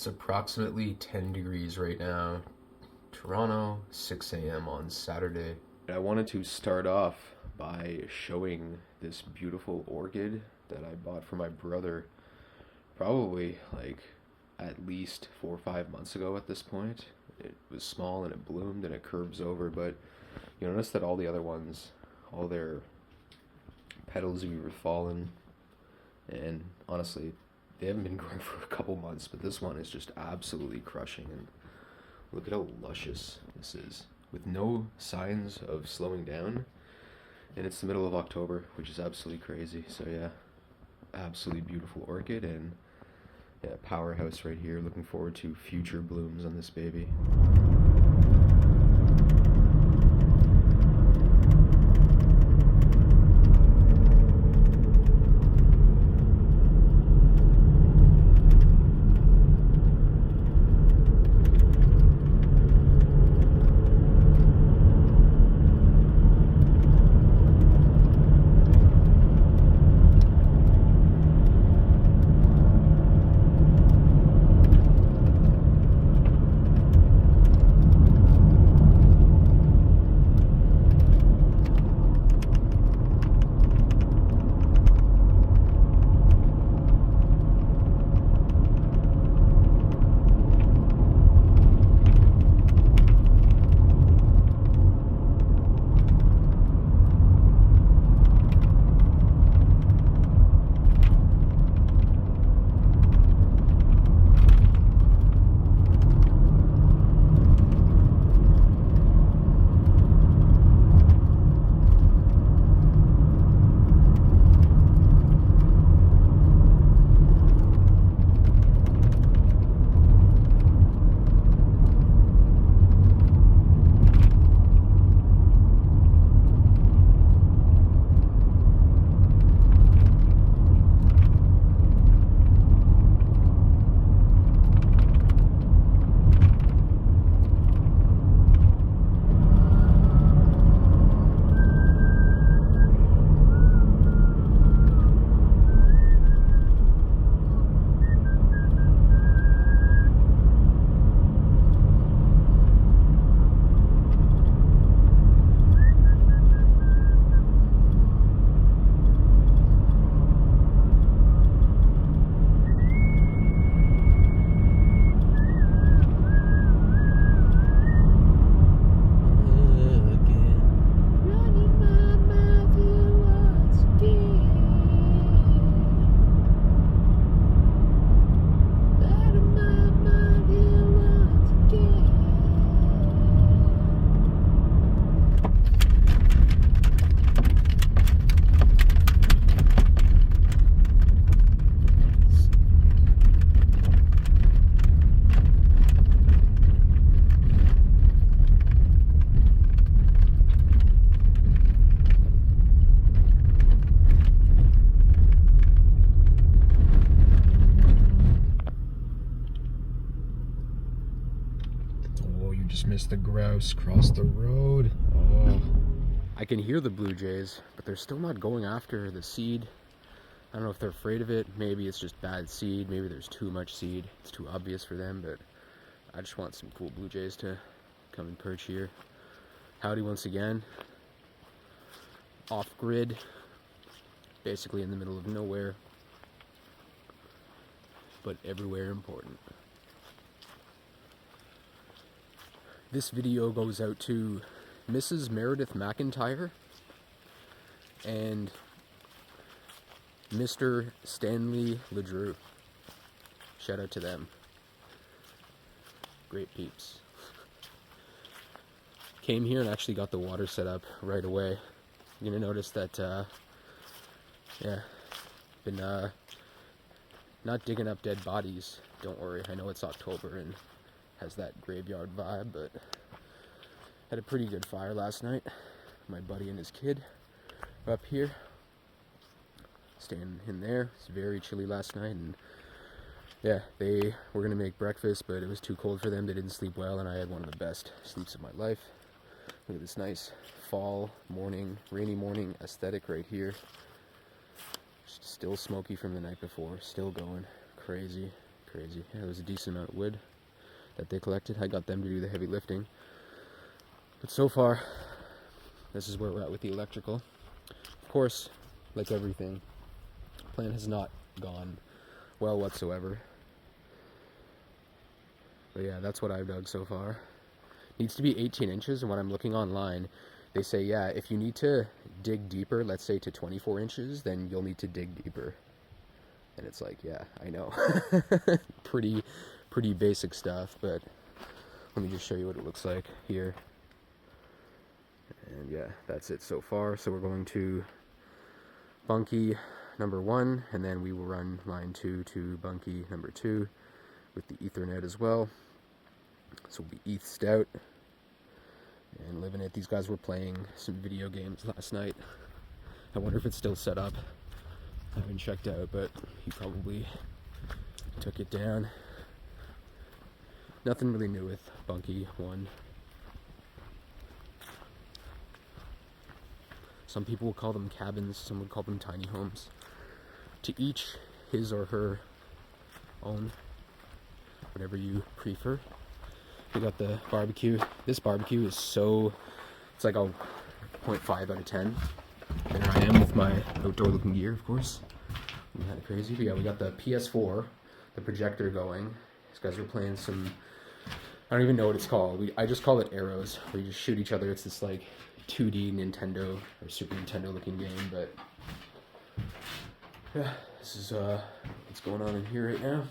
It's approximately 10 degrees right now. Toronto, 6 a.m. on Saturday. I wanted to start off by showing this beautiful orchid that I bought for my brother probably like at least 4 or 5 months ago at this point. It was small and it bloomed and it curves over, but you notice that all the other ones, all their petals were fallen, and honestly, they haven't been growing for a couple months, but this one is just absolutely crushing. And look at how luscious this is, with no signs of slowing down. And it's the middle of October, which is absolutely crazy. So yeah, absolutely beautiful orchid, and yeah, powerhouse right here. Looking forward to future blooms on this baby. Just missed the grouse cross the road. Oh. I can hear the blue jays, but they're still not going after the seed. I don't know if they're afraid of it. Maybe it's just bad seed. Maybe there's too much seed. It's too obvious for them, but I just want some cool blue jays to come and perch here. Howdy once again. Off grid, basically in the middle of nowhere, but everywhere important. This video goes out to Mrs. Meredith McIntyre and Mr. Stanley LeDrew. Shout out to them. Great peeps. Came here and actually got the water set up right away. You're gonna notice that, yeah, been not digging up dead bodies. Don't worry, I know it's October and has that graveyard vibe, but had a pretty good fire last night. My buddy and his kid were up here, staying in there. It's very chilly last night, and yeah, they were gonna make breakfast, but it was too cold for them. They didn't sleep well, and I had one of the best sleeps of my life. Look at this nice fall morning, rainy morning aesthetic right here. Still smoky from the night before, still going. Crazy, crazy. Yeah, there was a decent amount of wood that they collected. I got them to do the heavy lifting. But so far, this is where we're at with the electrical. Of course, like everything, plan has not gone well whatsoever. But yeah, that's what I've dug so far. Needs to be 18 inches, and when I'm looking online, they say, yeah, if you need to dig deeper, let's say to 24 inches, then you'll need to dig deeper. And it's like, yeah, I know. pretty basic stuff, but let me just show you what it looks like here. And yeah, that's it so far. So we're going to Bunkie number 1, and then we will run line 2 to Bunkie number 2 with the Ethernet as well. So we'll be ETH'd out and living it. These guys were playing some video games last night. I wonder if it's still set up. I haven't checked out, but he probably took it down. Nothing really new with Bunkie 1. Some people will call them cabins, some would call them tiny homes. To each his or her own, whatever you prefer. We got the barbecue. This barbecue is it's like a 0.5 out of 10. There I am with my outdoor looking gear, of course. Kind of crazy. But yeah, we got the PS4, the projector going. These guys are playing some, I don't even know what it's called. I just call it arrows, where you just shoot each other. It's this like 2D Nintendo or Super Nintendo looking game, but yeah, this is what's going on in here right now.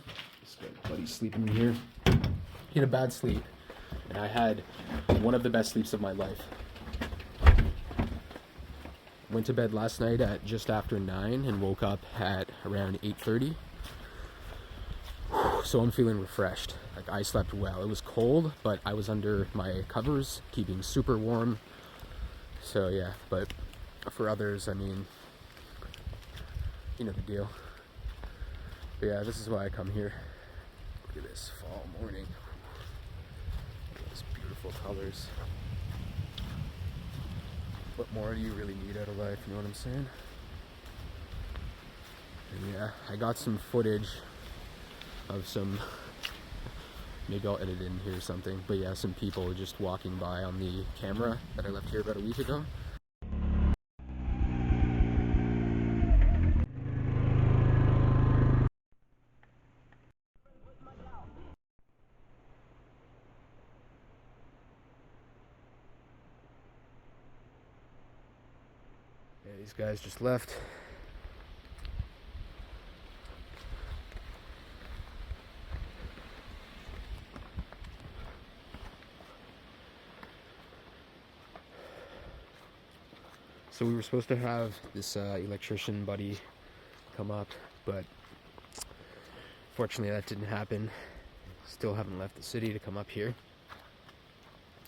Just got my buddy sleeping in here. He had a bad sleep, and I had one of the best sleeps of my life. Went to bed last night at just after 9 and woke up at around 8:30. So I'm feeling refreshed. Like, I slept well. It was cold, but I was under my covers, keeping super warm. So yeah, but for others, I mean, you know the deal. But yeah, this is why I come here. Look at this fall morning. Those beautiful colors. What more do you really need out of life, you know what I'm saying? And yeah, I got some footage of some, maybe I'll edit in here something, but yeah, some people just walking by on the camera that I left here about a week ago. Yeah, these guys just left. So we were supposed to have this electrician buddy come up, but fortunately that didn't happen. Still haven't left the city to come up here.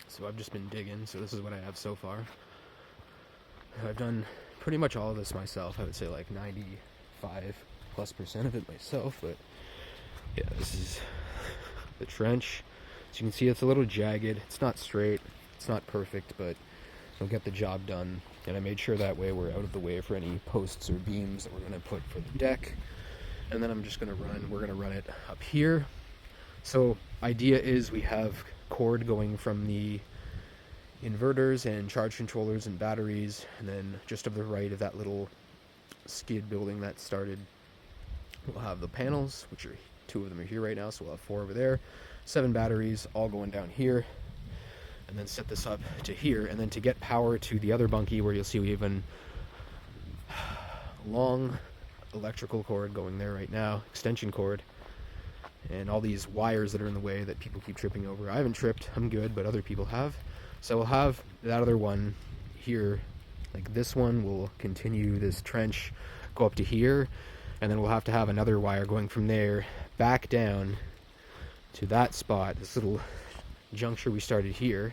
So I've just been digging, so this is what I have so far. I've done pretty much all of this myself. I would say like 95+% of it myself, but yeah, this is the trench. As you can see, it's a little jagged. It's not straight, it's not perfect, but it'll get the job done. And I made sure that way we're out of the way for any posts or beams that we're going to put for the deck. And then we're going to run it up here. So idea is we have cord going from the inverters and charge controllers and batteries, and then just to the right of that little skid building that started, we'll have the panels, which are 2 of them are here right now, so we'll have 4 over there, 7 batteries all going down here, and then set this up to here. And then to get power to the other bunkie, where you'll see we have a long electrical cord going there right now, extension cord, and all these wires that are in the way that people keep tripping over. I haven't tripped, I'm good, but other people have. So we'll have that other one here, like this one will continue this trench, go up to here, and then we'll have to have another wire going from there back down to that spot, this little juncture we started here,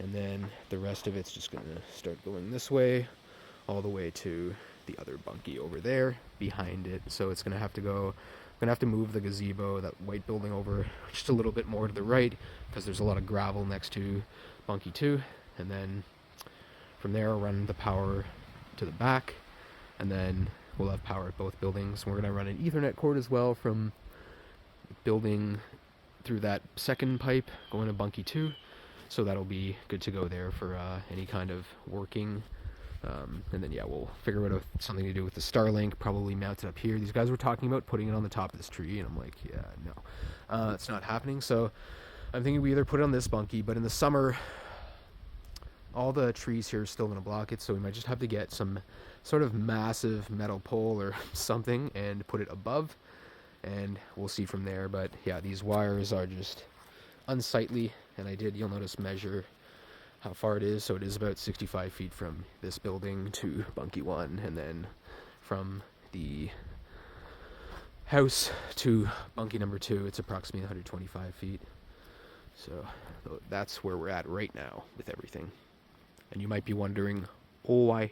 and then the rest of it's just going to start going this way all the way to the other bunkie over there behind it. So it's going to have to go, I'm going to have to move the gazebo, that white building, over just a little bit more to the right, because there's a lot of gravel next to bunkie 2, and then from there I'll run the power to the back, and then we'll have power at both buildings. We're going to run an Ethernet cord as well from building through that second pipe going to Bunkie 2. So that'll be good to go there for any kind of working. And then, yeah, we'll figure out something to do with the Starlink, probably mount it up here. These guys were talking about putting it on the top of this tree, and I'm like, yeah, no. It's not happening. So I'm thinking we either put it on this Bunkie, but in the summer, all the trees here are still going to block it, so we might just have to get some sort of massive metal pole or something and put it above, and we'll see from there. But yeah, these wires are just unsightly, and you'll notice, measure how far it is. So it is about 65 feet from this building to Bunkie 1, and then from the house to Bunkie number 2, it's approximately 125 feet. So that's where we're at right now with everything. And you might be wondering, oh, why?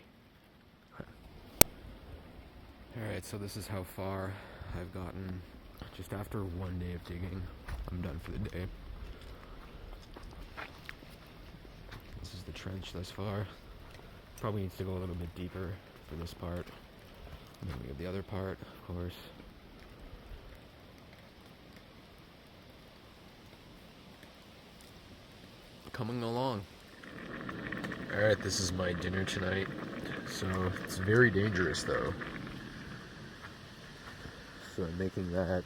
Alright, so this is how far I've gotten. Just after one day of digging, I'm done for the day. This is the trench thus far. Probably needs to go a little bit deeper for this part. And then we have the other part, of course. Coming along. Alright, this is my dinner tonight. So, it's very dangerous though. So I'm making that.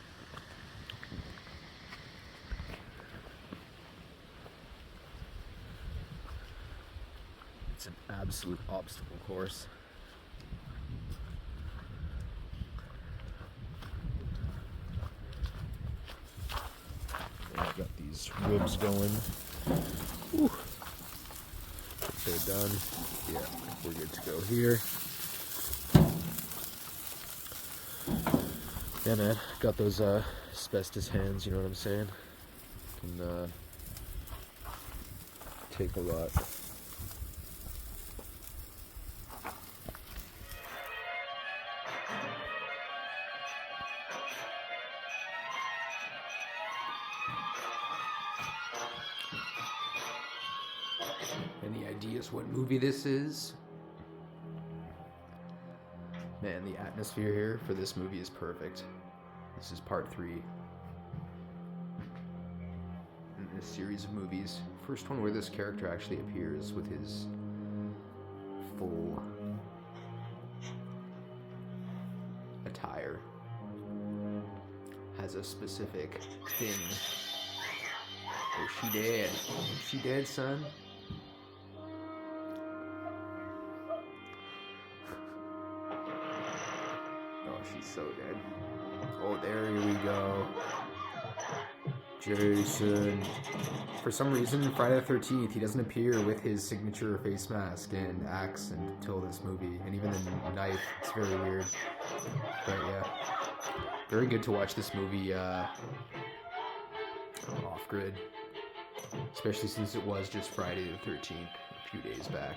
It's an absolute obstacle course. And I've got these ribs going. Whew. They're done. Yeah, we're good to go here. Yeah, man, got those asbestos hands, you know what I'm saying? Can take a lot. Any ideas what movie this is? Man, the atmosphere here for this movie is perfect. This is part 3 in a series of movies. First one where this character actually appears with his full attire. Has a specific thing. Oh, she dead. She dead, son? She's so dead. Oh, there we go. Jason. For some reason, Friday the 13th, he doesn't appear with his signature face mask and axe until this movie. And even the knife. It's very weird. But yeah. Very good to watch this movie off-grid. Especially since it was just Friday the 13th, a few days back.